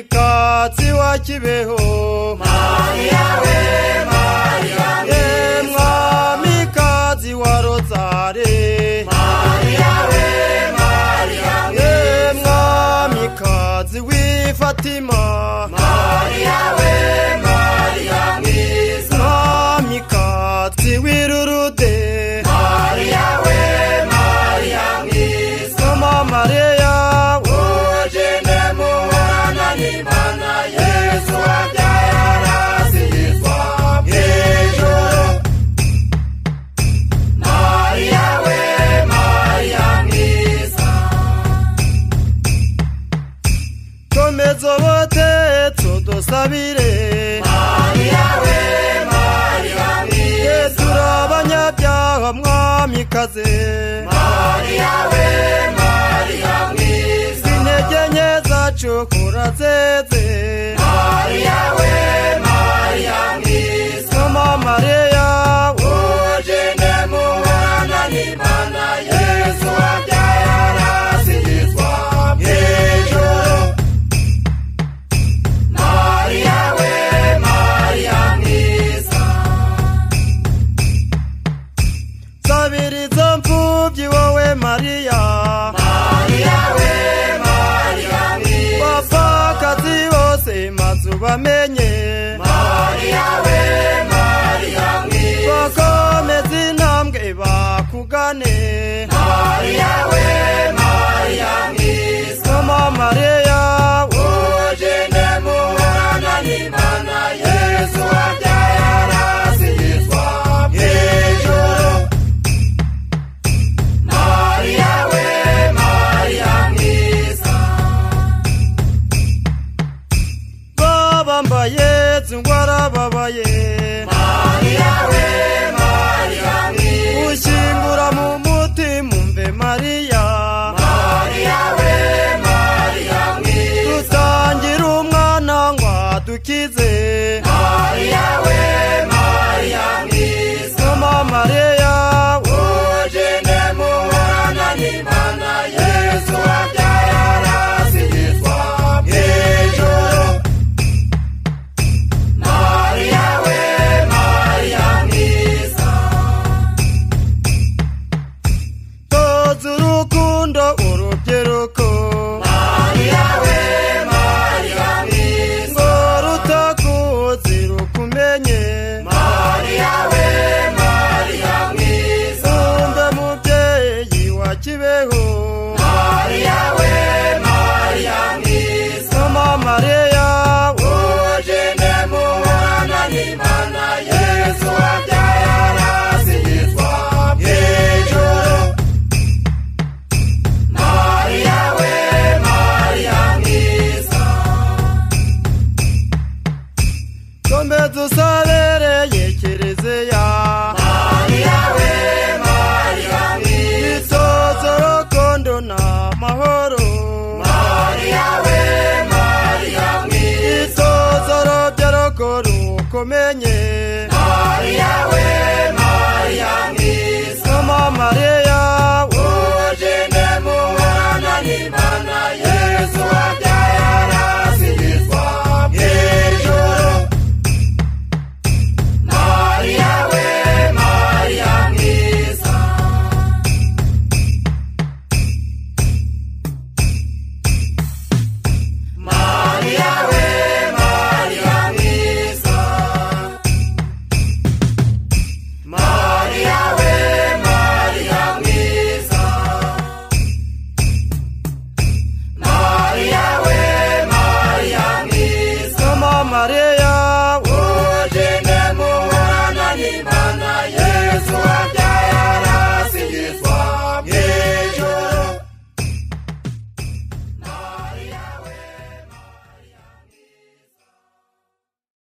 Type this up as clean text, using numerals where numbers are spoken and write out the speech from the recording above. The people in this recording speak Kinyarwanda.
mwamikazi wa Kibeho, Mariya we Mariya mwiza, mwamikazi wa Rozare, Mariya we Mariya mwiza, mwamikazi w'i Fatima, Mariya we Mariya mwiza, mwamikazi w'i Lourdes, Mariya we Mariya mwiza, Mama Mariya ugende muhorana n'Imana, Yesu wabyaye arazihizwa mw'ijuru. Mariya we Mariya mwiza, komeza botetso dusabire, Mariya we Mariya mwiza, turabanyabyaha mwamikaze, Mariya we Mariya mwiza, intege nke zacu kurazeze, Mariya we Mariya mwiza, Mama Mariya ugende muhorana n'Imana, Yesu wabyaye arazihizwa mw'ijuru. Mariya we Mariya mwiza, sabiriza mfubyi wowe Mariya, Mariya we Mariya mwiza, bapfakazi bose maze ubamenye, Mariya we Mariya mwiza, bakomeza intambwe bakugane, Mariya we Mariya mwiza, Mama Mariya ugende muhorana n'Imana, Yesu wabyaye arazihizwa mw'ijuru. Mariya we Mariya mwiza, babambaye zingwarababaye, Mariya we Mariya mwiza, ushyingura mu mutima umve Mariya, Mariya we Mariya mwiza, dutangira umwana ngo adukize, Mariya we Mariya mwiza, Mama Mariya ugende muhorana n'Imana, Yesu wabyaye arazihizwa mw'ijuru. Mariya we Mariya mwiza, toza urukundo urubyiruko, Mariya we Mariya mwiza, ngo rutakuzi rukumenye, Mariya we Mariya mwiza, umve mubyeyi wa Kibeho, Mariya we Mariya mwiza, Mama Mariya ugende muhorana n'Imana, Yesu wabyaye arazihizwa mw'ijuru. Mariya we Mariya mwiza, komeza usabereye Kiliziya, Mariya we Mariya mwiza, itoza urukundo n'amahoro, Mariya we Mariya mwiza, itoza urubyiruko rukumenye,